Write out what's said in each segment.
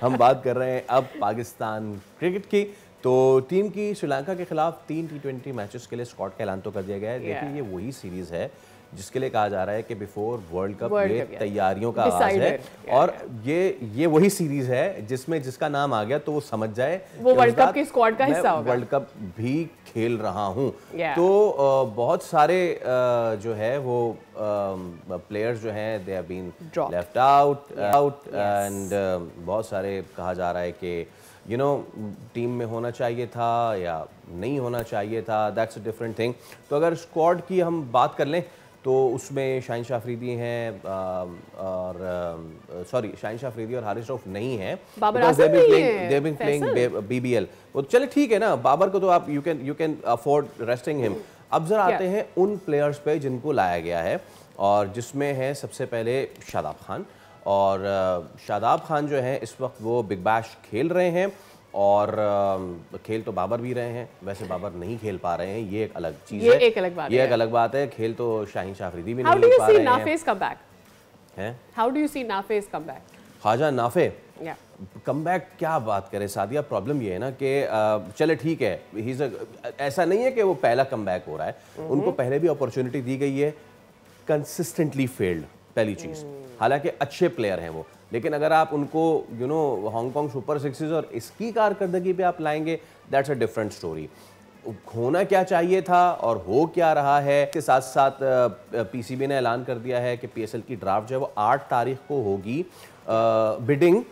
हम बात कर रहे हैं अब पाकिस्तान क्रिकेट की। तो टीम की श्रीलंका के खिलाफ 3 T20 मैचेस के लिए स्क्वाड का ऐलान तो कर दिया गया है। लेकिन ये वही सीरीज है जिसके लिए कहा जा रहा है कि बिफोर वर्ल्ड कप ये तैयारियों का आगाज है। और ये वही सीरीज है जिसमें जिसका नाम आ गया तो वो समझ जाए वो वर्ल्ड कप की स्क्वाड का हिस्सा होगा। वर्ल्ड कप भी खेल रहा हूँ। तो बहुत सारे जो है वो प्लेयर्स जो हैं they have been left out and बहुत सारे कहा जा रहा है कि टीम में होना चाहिए था या नहीं होना चाहिए था, दैट्स अ डिफरेंट थिंग। तो अगर स्क्वाड की हम बात कर लें तो उसमें शाहीन शाह अफरीदी हैं और शाहीन शाह अफरीदी और हारिस रऊफ नहीं है, दे बीन प्लेइंग BBL। वो चले ठीक है ना, बाबर को तो आप you can afford resting him. अब जरा आते हैं उन प्लेयर्स पे जिनको लाया गया है और जिसमें है सबसे पहले शादाब खान। और शादाब खान जो है इस वक्त वो बिग बैश खेल रहे हैं और खेल तो बाबर भी रहे हैं, वैसे बाबर नहीं खेल पा रहे हैं, ये एक अलग चीज़ है, एक अलग बात है। खेल तो शाहीन शाह अफरीदी भी नहीं खेल पा रहे हैं। How do you see Nafis come back? Khawaja Nafay come back क्या बात करें सादिया, प्रॉब्लम ये है ना कि चले ठीक है, ऐसा नहीं है कि वो पहला कम बैक हो रहा है, उनको पहले भी अपॉर्चुनिटी दी गई है, कंसिस्टेंटली फेल्ड पहली चीज़। हालांकि अच्छे प्लेयर हैं वो, लेकिन अगर आप उनको हांगकांग सुपर सिक्सेस और इसकी कारकर्दगी पे आप लाएंगे, दैट्स अ डिफरेंट स्टोरी। होना क्या चाहिए था और हो क्या रहा है। इसके साथ साथ PCB ने ऐलान कर दिया है कि PSL की ड्राफ्ट जो है वो 8 तारीख को होगी। बिडिंग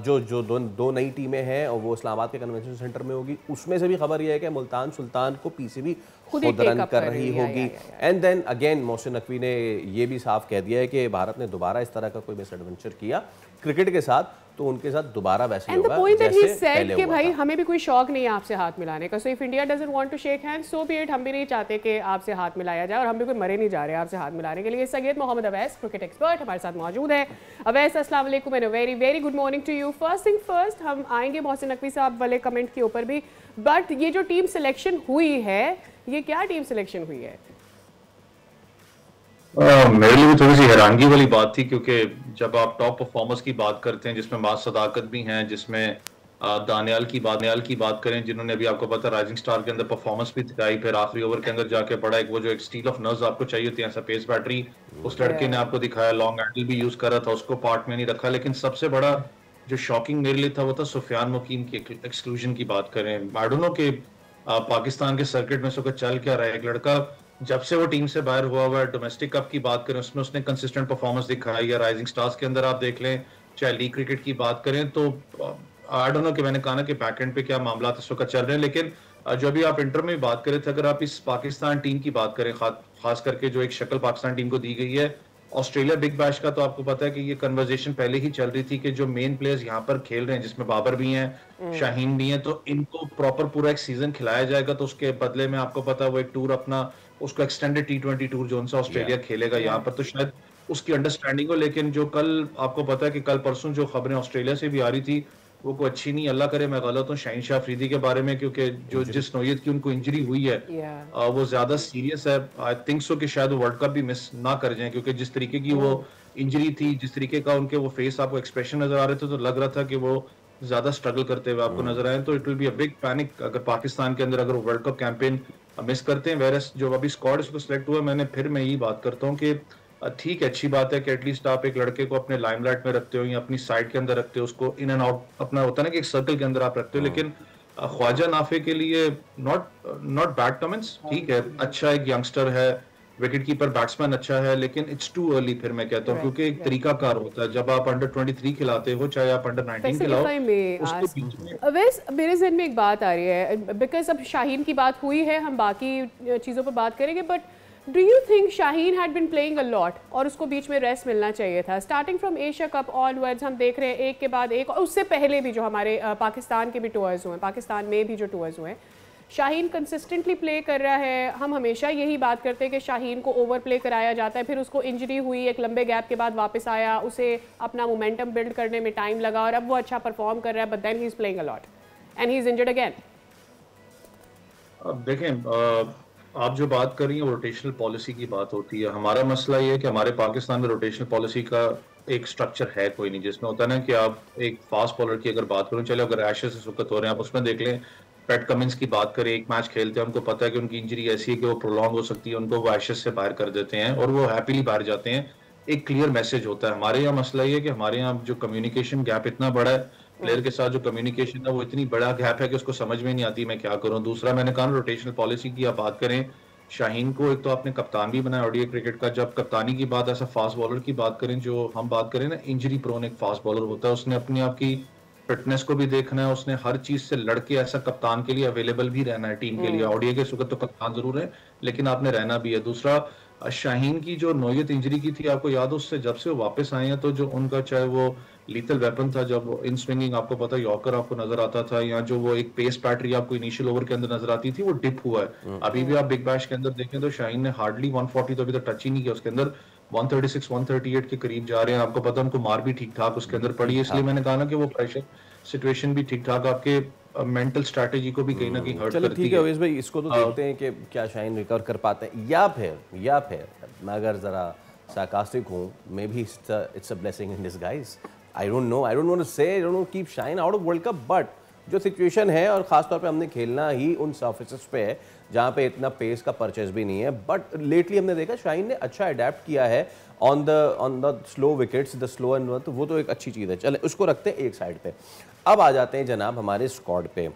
जो दो नई टीमें हैं और वो इस्लामाबाद के कन्वेंशन सेंटर में होगी। उसमें से भी खबर यह है कि मुल्तान सुल्तान को PCB खुद रन कर रही होगी। And then again Mohsin Naqvi ने ये भी साफ कह दिया है कि भारत ने दोबारा इस तरह का कोई मिसएडवेंचर किया क्रिकेट के साथ तो उनके साथ दोबारा वैसे होगा जैसे पहले हुआ भाई था। हमें भी कोई शौक नहीं है आपसे हाथ मिलाने का। So if India doesn't want to shake hands so be it. हम भी नहीं चाहते कि आपसे हाथ मिलाया जाए और हम भी कोई मरे नहीं जा रहे हैं आपसे हाथ मिलाने के लिए। सैयद मोहम्मद अवैस क्रिकेट एक्सपर्ट हमारे साथ मौजूद है। अवैस अस्सलाम वालेकुम and very very good morning to you. First thing first, हम आएंगे मोहसिन नकवी साहब वाले कमेंट के ऊपर भी, बट ये जो टीम सिलेक्शन हुई है ये क्या टीम सिलेक्शन हुई है? मेरे लिए भी थोड़ी सी हैरानगी वाली बात थी, क्योंकि जब आप टॉप परफॉर्मर्स की बात करते हैं जिसमें मास सदाकत भी हैं, जिसमें दानियाल की बात करें जिन्होंने अभी आपको पता राइजिंग स्टार के अंदर परफॉर्मेंस भी दिखाई, फिर आखिरी ओवर के अंदर जाके बड़ा एक वो जो एक स्टील ऑफ नर्व्स आपको चाहिए होती है ऐसा पेस बैटरी उस लड़के ने आपको दिखाया, लॉन्ग एंगल भी यूज कर रहा था, उसको पार्ट में नहीं रखा। लेकिन सबसे बड़ा जो शॉकिंग मेरे लिए था वो था सुफियान मुकीम की एक्सक्लूजन की बात करें। आई डोंट नो कि पाकिस्तान के सर्किट में सुबह चल क्या रहा है। एक लड़का जब से वो टीम से बाहर हुआ है, डोमेस्टिक कप की बात करें उसमें उसने कंसिस्टेंट परफॉर्मेंस दिखाई, या राइजिंग स्टार्स के अंदर आप देख लें, चाहे लीग क्रिकेट की बात करें, तो आई डोंट नो कि मैंने कहा ना कि बैकएंड पे क्या मामला इस वक्त चल रहे हैं। लेकिन जो अभी आप इंटर में बात करे थे, अगर आप इस पाकिस्तान टीम की बात करें, खास करके जो एक शक्ल पाकिस्तान टीम को दी गई है ऑस्ट्रेलिया बिग बैश का, तो आपको पता है कि ये कन्वर्सेशन पहले ही चल रही थी कि जो मेन प्लेयर्स यहाँ पर खेल रहे हैं जिसमें बाबर भी हैं, शाहीन भी हैं, तो इनको प्रॉपर पूरा एक सीजन खिलाया जाएगा। तो उसके बदले में आपको पता है वो एक टूर अपना उसको एक्सटेंडेड T20 टूर जो उनसे ऑस्ट्रेलिया खेलेगा यहाँ पर, तो शायद उसकी अंडरस्टैंडिंग हो। लेकिन जो कल आपको पता है कि कल परसों जो खबरें ऑस्ट्रेलिया से भी आ रही थी वो कोई अच्छी नहीं, अल्लाह करे मैं गलत हूँ, शाहीन शाह अफरीदी के बारे में, क्योंकि जो जिस नौयत की उनको इंजरी हुई है वो ज्यादा सीरियस है। आई थिंक सो कि शायद वो वर्ल्ड कप भी मिस ना कर जाए, क्योंकि जिस तरीके की वो इंजरी थी, जिस तरीके का उनके वो फेस आपको एक्सप्रेशन नजर आ रहे थे, तो लग रहा था कि वो ज्यादा स्ट्रगल करते हुए आपको नजर आए। तो it will be a big panic अगर पाकिस्तान के अंदर अगर वर्ल्ड कप कैंपेन मिस करते हैं। वेरस जो अभी स्क्वाड इसको सिलेक्ट हुआ, मैं यही बात करता हूँ कि ठीक है, अच्छी बात है कि एटलीस्ट आप एक लड़के को अपने लाइमलाइट में रखते हो या अपनी साइड के अंदर रखते हो, उसको इन एंड आउट अपना होता है ना कि एक सर्कल के अंदर आप रखते हो। लेकिन ख्वाजा नाफे के लिए नॉट बैड कमेंट्स, ठीक है, अच्छा एक यंगस्टर है, विकेट कीपर बैट्समैन अच्छा है, लेकिन इट्स टू अर्ली फिर मैं कहता हूँ, क्योंकि एक तरीका कार होता है जब आप अंडर 23 खिलाते हो चाहे आप अंडर 19 खिलाओ उसको बीच में। मेरे जहन में एक बात आ रही है, बिकॉज अब शाहीन की बात हुई है, हम बाकी चीज़ों पर बात करेंगे, but do you think Shaheen had been playing a lot और उसको बीच में रेस्ट मिलना चाहिए था? Starting from Asia cup onwards हम देख रहे हैं एक के बाद एक, और उससे पहले भी जो हमारे पाकिस्तान के भी टूर्स हुए हैं, पाकिस्तान में भी जो टूर्स हुए हैं, शाहीन कंसिस्टेंटली प्ले कर रहा है। हम हमेशा यही बात करते हैं कि शाहीन को ओवर प्ले कराया जाता है, फिर उसको इंजरी हुई, एक लंबे गैप के बाद वापस आया, उसे अपना मोमेंटम बिल्ड करने में टाइम लगा और अब वो अच्छा परफॉर्म कर रहा है, but then he is playing a lot and he is injured again. अब देखें, आप जो बात कर रही हैं रोटेशनल पॉलिसी की बात होती है। हमारा मसला ये है कि हमारे पाकिस्तान में रोटेशनल पॉलिसी का एक स्ट्रक्चर है कोई नहीं, जिसमें होता है ना कि आप एक फास्ट बॉलर की अगर बात करूं, चलो अगर एशेस इस वक्त हो रहे हैं आप उसमें देख लें, पैट कमिंस की बात करें, एक मैच खेलते हैं, उनको पता है कि उनकी इंजरी ऐसी है कि वो प्रोलॉन्ग हो सकती है, उनको वो एशेस से बाहर कर देते हैं और वो हैप्पीली बाहर जाते हैं। एक क्लियर मैसेज होता है। हमारे यहाँ मसला ये है कि हमारे यहाँ जो कम्युनिकेशन गैप इतना बड़ा है, प्लेयर के साथ जो कम्युनिकेशन है वो इतनी बड़ा गैप है कि उसको समझ में नहीं आती मैं क्या करूं। दूसरा मैंने कहा रोटेशनल पॉलिसी की आप बात करें, शाहीन को एक तो आपने कप्तान भी बनाया ओडीआई क्रिकेट का, जब कप्तानी की बात ऐसा फास्ट बॉलर की बात करें, जो हम बात करें ना इंजरी प्रोन एक फास्ट बॉलर होता है, उसने अपनी आपकी फिटनेस को भी देखना है, उसने हर चीज से लड़के ऐसा कप्तान के लिए अवेलेबल भी रहना है टीम के लिए। ओडीआई के सुगत तो कप्तान जरूर है लेकिन आपने रहना भी है। दूसरा शाहीन की जो नोयत इंजरी की थी आपको याद हो, उससे जब से वो वापस आए हैं तो जो उनका चाहे वो लीथल वेपन था, जब इन स्विंगिंग आपको पता यॉर्कर आपको नजर आता था, या जो वो एक पेस बैटरी आपको इनिशियल ओवर के अंदर नजर आती थी वो डिप हुआ है। अभी भी आप बिग बैश के अंदर देखें तो शाहीन ने हार्डली 140 तो अभी तक टच ही नहीं किया, उसके अंदर 136 138 के करीब जा रहे हैं। आपको पता उनको मार भी ठीक ठाक उसके अंदर पड़ी है, इसलिए मैंने कहा ना कि वो प्रेशर सिचुएशन भी ठीक ठाक आपके मेंटल स्ट्रैटेजी को भी कहीं ना कहीं हर्ट चलो करती ठीक है अवेश भाई, इसको तो देखते हैं कि क्या शाहीन रिकवर कर पाते हैं, या फिर मैं अगर ज़रा सार्कास्टिक हूँ, maybe it's a blessing in disguise. I don't want to say, I don't know keep Shaheen out of world cup, but जो सिचुएशन है और ख़ास तौर पे हमने खेलना ही उन सर्फेसेस पे है जहाँ पे इतना पेस का परचेज भी नहीं है, बट लेटली हमने देखा शाहीन ने अच्छा अडेप्ट किया है on the slow wickets, the slow and तो वो तो एक अच्छी चीज़ है। चले उसको रखते हैं एक साइड पे। अब आ जाते हैं जनाब हमारे स्क्वाड पे।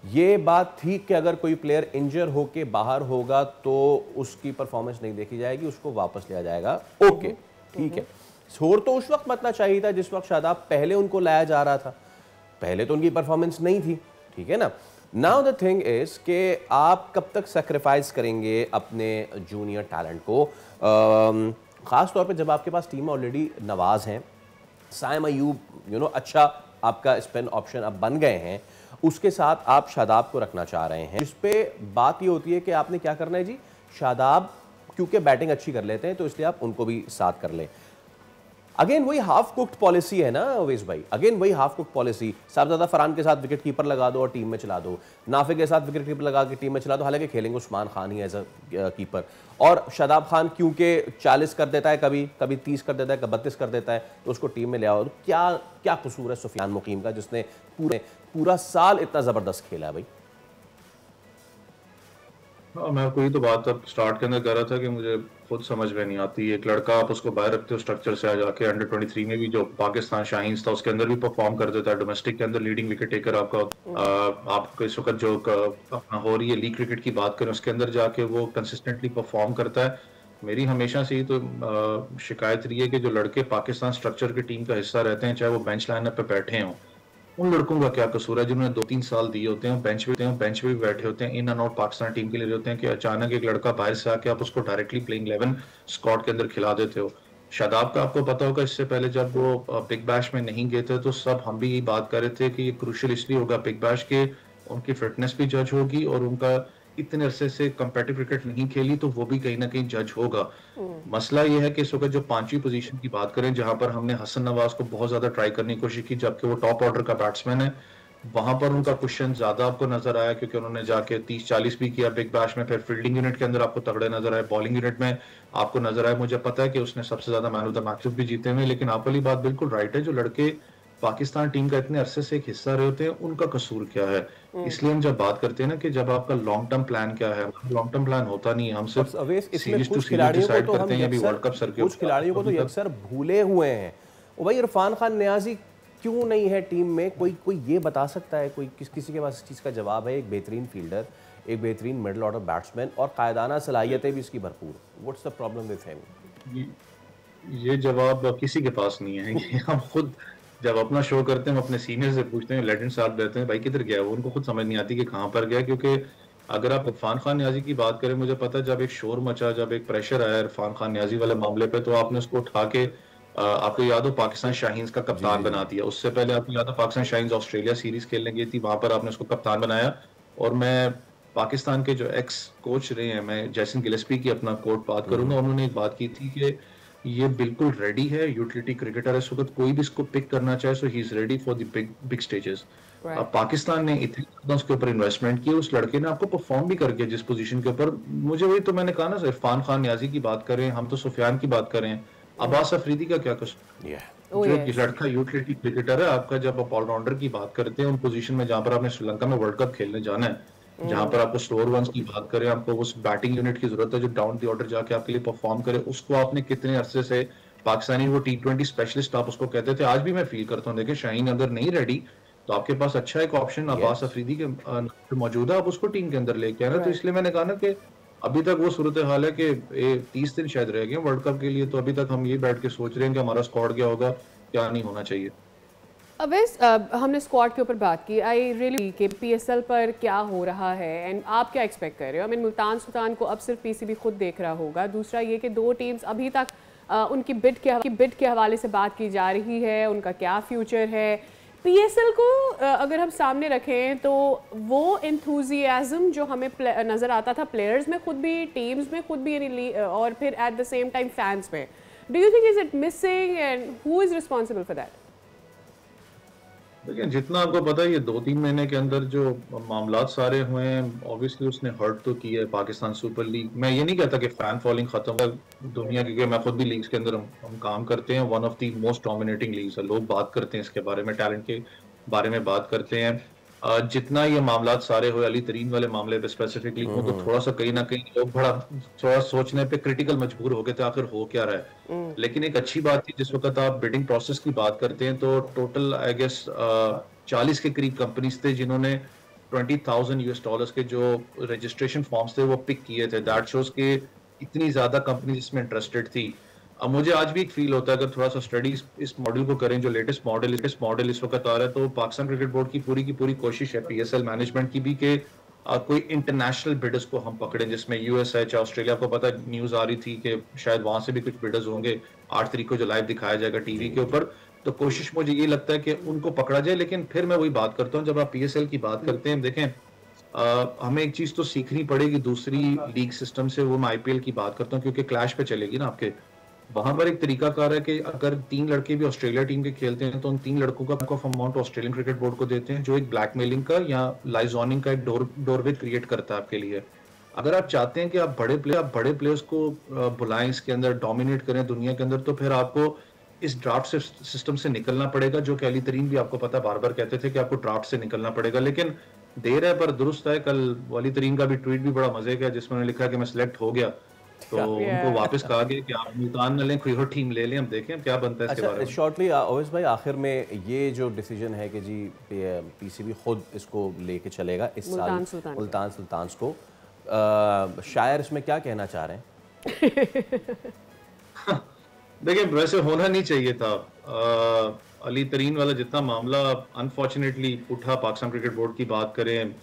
ये बात थी कि अगर कोई प्लेयर इंजर होके बाहर होगा तो उसकी परफॉर्मेंस नहीं देखी जाएगी, उसको वापस लिया जाएगा। ओके ठीक है, छोड़ तो उस वक्त मतना चाहिए था जिस वक्त शादाब पहले उनको लाया जा रहा था, पहले तो उनकी परफॉर्मेंस नहीं थी, ठीक है ना। नाउ द थिंग इज कि आप कब तक सेक्रीफाइस करेंगे अपने जूनियर टैलेंट को, खास तौर पे जब आपके पास टीम में ऑलरेडी नवाज हैं, साइम अयूब अच्छा आपका स्पिन ऑप्शन अब बन गए हैं, उसके साथ आप शादाब को रखना चाह रहे हैं, जिस पे बात ये होती है कि आपने क्या करना है जी, शादाब क्योंकि बैटिंग अच्छी कर लेते हैं तो इसलिए आप उनको भी साथ कर लें। अगेन वही हाफ कुक्ड पॉलिसी है ना अवेश भाई, अगेन वही हाफ कुक्ड पॉलिसी। साहबजादा फरहान के साथ विकेट कीपर लगा दो और टीम में चला दो, नाफे के साथ विकेट कीपर लगा के टीम में चला दो, हालांकि खेलेंगे उस्मान खान ही एज अ कीपर, और शादाब खान क्योंकि 40 कर देता है, कभी कभी 30 कर देता है, कभी 32 कर देता है, तो उसको टीम में ले आओ। तो क्या कसूर है सुफियान मुकीम का जिसने पूरा साल इतना जबरदस्त खेला है भाई। मैं आपको ये तो बात अब स्टार्ट के अंदर कर रहा था कि मुझे खुद समझ में नहीं आती, एक लड़का आप उसको बाहर रखते हो स्ट्रक्चर से, आ जाके अंडर 23 में भी जो पाकिस्तान शाहीन्स था उसके अंदर भी परफॉर्म कर देता है, डोमेस्टिक के अंदर लीडिंग विकेट टेकर आपका आपको इस वक्त जो हो रही है लीग क्रिकेट की बात करें उसके अंदर जाके वो कंसिस्टेंटली परफॉर्म करता है। मेरी हमेशा से ही तो शिकायत रही है कि जो लड़के पाकिस्तान स्ट्रक्चर की टीम का हिस्सा रहते हैं, चाहे वो बेंच लाइनअप पे बैठे हों, उन लड़कों का क्या कसूर है जिन्होंने 2-3 साल दिए होते हैं, बेंच पे भी बैठे होते हैं, in and out Pakistan team के लिए होते हैं, कि अचानक एक लड़का बाहर से आके आप उसको डायरेक्टली प्लेइंग 11 स्क्वाड के अंदर खिला देते हो। शादाब का आपको पता होगा इससे पहले जब वो बिग बैश में नहीं गए थे तो सब हम भी यही बात कर रहे थे कि ये क्रूशियल इसलिए होगा बिग बैश के, उनकी फिटनेस भी जज होगी और उनका इतने अरसे से कंपेटिटिव क्रिकेट नहीं खेली तो वो भी कहीं ना कहीं जज होगा। मसला ये है कि इस वक्त जो 5वीं पोजीशन की बात करें जहां पर हमने हसन नवाज को बहुत ज्यादा ट्राई करने की कोशिश की जबकि वो टॉप ऑर्डर का बैट्समैन है, वहां पर उनका क्वेश्चन ज्यादा आपको नजर आया क्योंकि उन्होंने जाके 30-40 भी किया बिग बैश में, फिर फील्डिंग यूनिट के अंदर आपको तगड़े नजर आए, बॉलिंग यूनिट में आपको नजर आए। मुझे पता है कि उसने सबसे ज्यादा मैन ऑफ द मैचेस भी जीते हुए, लेकिन आप वाली बात बिल्कुल राइट है, जो लड़के पाकिस्तान टीम का इतने अरसे से एक हिस्सा रहे होते हैं उनका कसूर क्या है। इसलिए हम जब बात करते हैं ना कि जब आपका लॉन्ग टर्म प्लान क्या है, लॉन्ग टर्म प्लान होता नहीं है, हम सिर्फ सीरीज टू सीरीज डिसाइड करते हैं, अभी वर्ल्ड कप सर के कुछ खिलाड़ियों को तो अक्सर भूले हुए हैं। और भाई इरफान खान नियाजी क्यों नहीं है टीम में, कोई ये बता सकता है, कोई किसी के पास इस चीज़ का जवाब है? एक बेहतरीन फील्डर, एक बेहतरीन मिडिल ऑर्डर बैट्समैन और कायदाना सलाहियतें भी इसकी भरपूर, what's the problem with him? ये जवाब किसी के पास नहीं है। हम खुद जब अपना शो करते हैं हम अपने सीनियर से पूछते हैं, लेजेंड साहब रहते हैं, भाई किधर गया वो, उनको खुद समझ नहीं आती कि कहाँ पर गया। क्योंकि अगर आप इरफान खान नियाजी की बात करें, मुझे पता है जब एक शोर मचा, जब एक प्रेशर आया इरफान खान नियाजी वाले मामले पे, तो आपने उसको उठा के आपको याद हो पाकिस्तान शाहीन्स का कप्तान बना दिया। उससे पहले आपको याद हो पाकिस्तान शाहीन्स ऑस्ट्रेलिया सीरीज खेलने गई थी, वहां पर आपने उसको कप्तान बनाया। और मैं पाकिस्तान के जो एक्स कोच रहे हैं, मैं जैसन गिलेस्पी की अपना कोट बात करूंगा, उन्होंने एक बात की थी कि ये बिल्कुल रेडी है, यूटिलिटी क्रिकेटर है, इस वक्त कोई भी इसको पिक करना चाहे so he is ready for the big stages. अब पाकिस्तान ने इतनी ज्यादा उसके ऊपर इन्वेस्टमेंट की, उस लड़के ने आपको परफॉर्म भी करके जिस पोजीशन के ऊपर, मुझे वही तो मैंने कहा ना, इरफान खान नियाजी की बात करें हम तो सुफियान की बात करें, अब्बास अफरीदी का क्या कसूर? जो एक लड़का यूटिलिटी क्रिकेटर है आपका, जब आप ऑलराउंडर की बात करते हैं उन पोजीशन में जहां पर आपने श्रीलंका में वर्ल्ड कप खेलने जाना है, जहां पर आपको स्लोअर वंस की बात करें, आपको उस बैटिंग यूनिट की जरूरत है जो डाउन द ऑर्डर जाके आपके लिए परफॉर्म करे, उसको आपने कितने अरसे से पाकिस्तानी वो T20 स्पेशलिस्ट आप उसको कहते थे, आज भी मैं फील करता हूँ। देखिए शाहीन अगर नहीं रेडी तो आपके पास अच्छा एक ऑप्शन अब्बास अफरीदी के मौजूद है, आप उसको टीम के अंदर लेके आना। तो इसलिए मैंने कहा ना कि अभी तक वो सूरत हाल है कि 30 दिन शायद रह गए वर्ल्ड कप के लिए, तो अभी तक हम ये बैठ के सोच रहे हैं कि हमारा स्क्वाड क्या होगा, क्या नहीं होना चाहिए। अवैस, हमने स्क्वाड के ऊपर बात की, आई रियली कि PSL पर क्या हो रहा है एंड आप क्या एक्सपेक्ट कर रहे हो? आई मीन मुल्तान सुल्तान को अब सिर्फ PCB खुद देख रहा होगा, दूसरा ये कि दो टीम्स अभी तक उनकी बिड के हवाले से बात की जा रही है, उनका क्या फ्यूचर है। PSL को अगर हम सामने रखें तो वो एंथुजियाज्म जो हमें नज़र आता था प्लेयर्स में खुद भी, टीम्स में खुद भी, और फिर at the same time fans में, do you think is it missing and who is responsible for that? देखिए जितना आपको पता है ये 2-3 महीने के अंदर जो मामलात सारे हुए हैं, ऑब्वियसली उसने हर्ट तो किया है पाकिस्तान सुपर लीग। मैं ये नहीं कहता कि फैन फॉलोइंग खत्म है दुनिया की, मैं खुद भी लीग्स के अंदर हम काम करते हैं, one of the most dominating leagues है, लोग बात करते हैं इसके बारे में, टैलेंट के बारे में बात करते हैं। जितना ये मामलात सारे हुए, अली तरीन वाले मामले पे स्पेसिफिकली हो, तो थोड़ा सा कहीं ना कहीं लोग बड़ा थोड़ा सोचने पे क्रिटिकल मजबूर हो गए थे आखिर हो क्या रहा है। लेकिन एक अच्छी बात थी, जिस वक्त आप बिडिंग प्रोसेस की बात करते हैं तो टोटल आई गेस 40 के करीब कंपनीज थे जिन्होंने $20,000 के जो रजिस्ट्रेशन फॉर्म्स थे वो पिक किए थे। दैट शोज के इतनी ज्यादा कंपनीज इसमें इंटरेस्टेड थी। अब मुझे आज भी एक फील होता है अगर थोड़ा सा स्टडी इस मॉडल को करें, जो लेटेस्ट मॉडल इस वक्त आ रहा है, तो पाकिस्तान क्रिकेट बोर्ड की पूरी कोशिश है PSL मैनेजमेंट की भी कि कोई इंटरनेशनल बिडर्स को हम पकड़ें, जिसमें US है चाहे ऑस्ट्रेलिया। को पता न्यूज आ रही थी कि शायद वहां से भी कुछ बिडर्स होंगे 8 तारीख को जो लाइव दिखाया जाएगा टीवी के ऊपर। तो कोशिश मुझे ये लगता है कि उनको पकड़ा जाए। लेकिन फिर मैं वही बात करता हूँ, जब आप PSL की बात करते हैं, देखें हमें एक चीज तो सीखनी पड़ेगी दूसरी लीग सिस्टम से, वो मैं IPL की बात करता हूँ क्योंकि क्लैश पे चलेगी ना आपके। वहां पर एक तरीकाकार है कि अगर 3 लड़के भी ऑस्ट्रेलिया टीम के खेलते हैं तो उन 3 लड़कों का अमाउंट ऑस्ट्रेलियन क्रिकेट बोर्ड को देते हैं, जो एक ब्लैकमेलिंग का या लाइजॉनिंग का एक डोरवे क्रिएट करता है आपके लिए। अगर आप चाहते हैं कि आप बड़े प्लेयर्स को बुलाएं, इसके अंदर डोमिनेट करें दुनिया के अंदर, तो फिर आपको इस ड्राफ्ट सिस्टम से निकलना पड़ेगा, जो कि अली तरीन भी आपको पता बार बार कहते थे कि आपको ड्राफ्ट से निकलना पड़ेगा। लेकिन देर है पर दुरुस्त है। कल अली तरीन का भी ट्वीट भी बड़ा मजे का, जिसमें उन्होंने लिखा कि मैं सिलेक्ट हो गया, तो उनको वापस कहा गया कि आप मुल्तान न लें, कोई और टीम ले लें, हम देखें क्या बनता है इसके बारे में। शॉर्टली ओवैस भाई, आखिर में ये जो डिसीजन है कि जी PCB खुद इसको लेके चलेगा इस साल मुल्तान सुल्तान को, शायर इसमें क्या कहना चाह रहे हैं? देखिए वैसे होना नहीं चाहिए था। अली तरीन वाला जितना मामला अनफॉर्चुनेटली उठा, पाकिस्तान क्रिकेट बोर्ड की बात करें,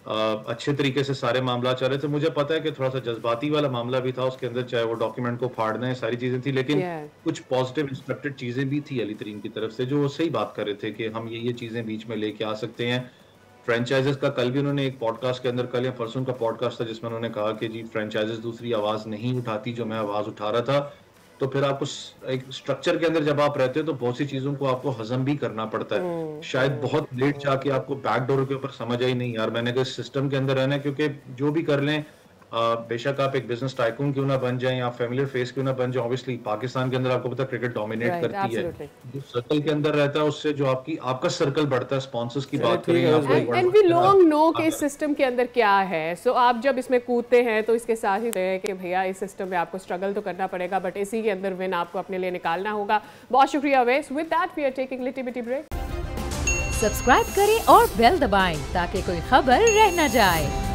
अच्छे तरीके से सारे मामला चल रहे थे। मुझे पता है कि थोड़ा सा जज्बाती वाला मामला भी था उसके अंदर, चाहे वो डॉक्यूमेंट को फाड़ना है, सारी चीजें थी, लेकिन कुछ पॉजिटिव इंस्ट्रक्टेड चीजें भी थी अली तरीन की तरफ से, जो वो सही बात कर रहे थे कि हम ये चीजें बीच में लेके आ सकते हैं। फ्रेंचाइजेस का कल भी उन्होंने एक पॉडकास्ट के अंदर, कल या परसों का पॉडकास्ट था, जिसमें उन्होंने कहा कि जी फ्रेंचाइजेस दूसरी आवाज नहीं उठाती जो मैं आवाज उठा रहा था। तो फिर आपको एक स्ट्रक्चर के अंदर जब आप रहते हो तो बहुत सी चीजों को आपको हजम भी करना पड़ता है। शायद बहुत लेट जाके आपको बैकडोर के ऊपर समझ आई नहीं यार मैंने इस सिस्टम के अंदर रहना है, क्योंकि जो भी कर लें, बेशक आप एक बिजनेस टाइकून क्यों ना बन जाएं या फैमिलियर फेस क्यों ना बन जाए, ऑब्वियसली पाकिस्तान के अंदर आपको पता क्रिकेट डोमिनेट करती है। जो सर्कल के अंदर रहता है उससे जो आपका सर्कल बढ़ता है। स्पॉन्सर्स की बात करें, एंड वी लॉन्ग नो कि इस सिस्टम के अंदर क्या है। सो आप जब इसमें कूदते हैं तो इसके साथ ही है कि भैया इस सिस्टम में आपको स्ट्रगल तो करना पड़ेगा, बट इसी के अंदर विन आपको अपने लिए निकालना होगा। बहुत शुक्रिया Awais. With that we are taking little bit break. Subscribe करें और बेल दबाएं ताकि कोई खबर रह न जाए।